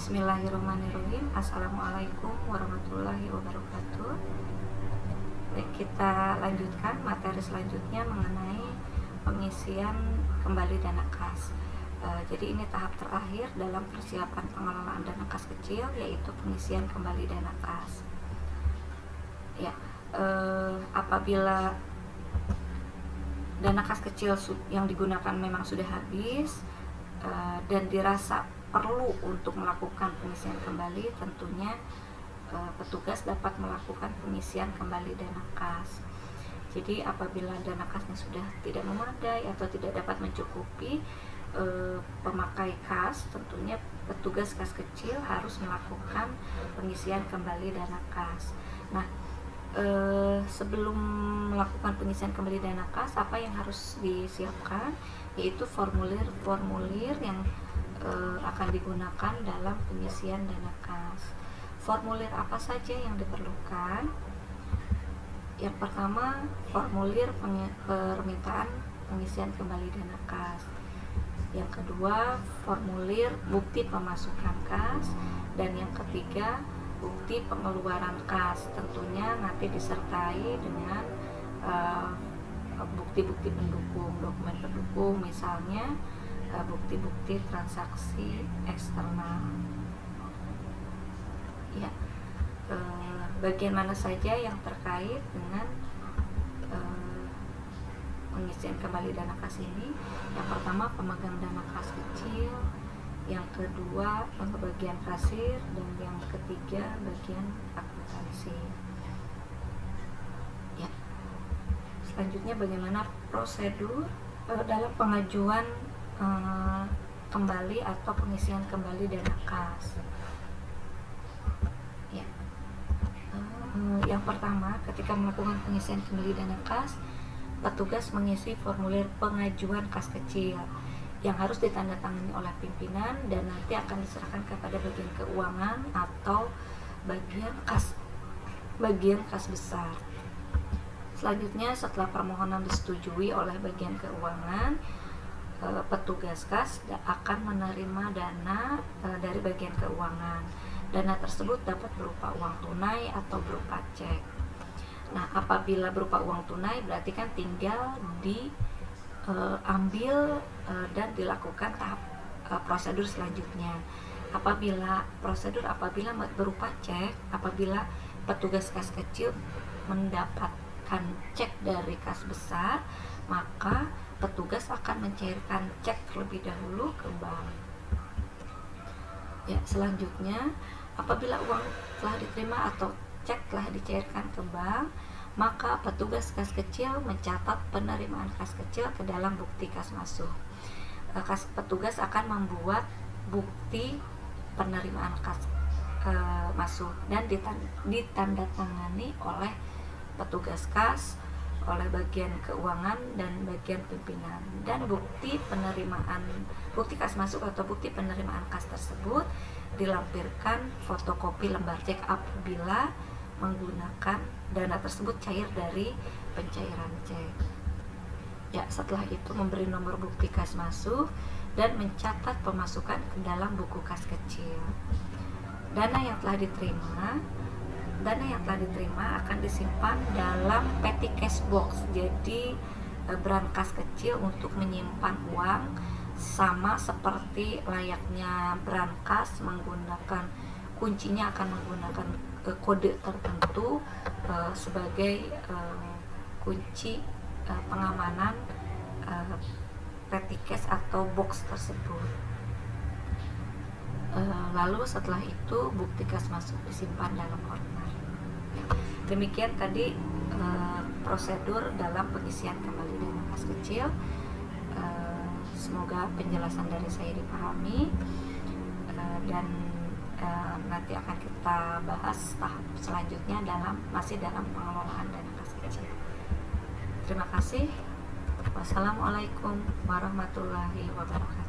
Bismillahirrahmanirrahim. Assalamualaikum warahmatullahi wabarakatuh. Baik, kita lanjutkan materi selanjutnya mengenai pengisian kembali dana kas. Jadi ini tahap terakhir dalam persiapan pengelolaan dana kas kecil, yaitu pengisian kembali dana kas. Ya, apabila dana kas kecil yang digunakan memang sudah habis dan dirasa perlu untuk melakukan pengisian kembali, tentunya petugas dapat melakukan pengisian kembali dana kas. Jadi apabila dana kasnya sudah tidak memadai atau tidak dapat mencukupi pemakai kas, tentunya petugas kas kecil harus melakukan pengisian kembali dana kas. Nah, sebelum melakukan pengisian kembali dana kas, apa yang harus disiapkan? Yaitu formulir yang akan digunakan dalam pengisian dana kas. Formulir apa saja yang diperlukan? Yang pertama, formulir permintaan pengisian kembali dana kas. Yang kedua, formulir bukti pemasukan kas. Dan yang ketiga, bukti pengeluaran kas. Tentunya nanti disertai dengan bukti-bukti pendukung, dokumen pendukung, misalnya bukti-bukti transaksi eksternal. Ya, bagian mana saja yang terkait dengan pengisian kembali dana kas ini? Yang pertama, pemegang dana kas kecil. Yang kedua, bagian kasir. Dan yang ketiga, bagian akuntansi. Ya, selanjutnya bagaimana prosedur dalam pengajuan kembali atau pengisian kembali dana kas. Ya. Yang pertama, ketika melakukan pengisian kembali dana kas, petugas mengisi formulir pengajuan kas kecil yang harus ditandatangani oleh pimpinan dan nanti akan diserahkan kepada bagian keuangan atau bagian kas besar. Selanjutnya, setelah permohonan disetujui oleh bagian keuangan, petugas kas akan menerima dana dari bagian keuangan. Dana tersebut dapat berupa uang tunai atau berupa cek. Nah, apabila berupa uang tunai berarti kan tinggal diambil dan dilakukan tahap prosedur selanjutnya. Apabila berupa cek, apabila petugas kas kecil mendapatkan cek dari kas besar, maka petugas akan mencairkan cek terlebih dahulu ke bank. Ya, selanjutnya apabila uang telah diterima atau cek telah dicairkan ke bank, maka petugas kas kecil mencatat penerimaan kas kecil ke dalam bukti kas masuk. Petugas akan membuat bukti penerimaan kas masuk dan ditandatangani oleh petugas kas, oleh bagian keuangan dan bagian pimpinan. Dan bukti kas masuk atau bukti penerimaan kas tersebut dilampirkan fotokopi lembar cek apabila menggunakan dana tersebut cair dari pencairan cek. Ya, setelah itu memberi nomor bukti kas masuk dan mencatat pemasukan ke dalam buku kas kecil. Dana yang telah diterima akan disimpan dalam petty cash box. Jadi brankas kecil untuk menyimpan uang sama seperti layaknya brankas menggunakan kuncinya akan menggunakan kode tertentu sebagai kunci pengamanan petty cash atau box tersebut. Lalu setelah itu bukti kas masuk disimpan dalam kotak. Demikian tadi prosedur dalam pengisian kembali dana kas kecil. Semoga penjelasan dari saya dipahami dan nanti akan kita bahas tahap selanjutnya masih dalam pengelolaan dana kas kecil. Terima kasih. Wassalamualaikum warahmatullahi wabarakatuh.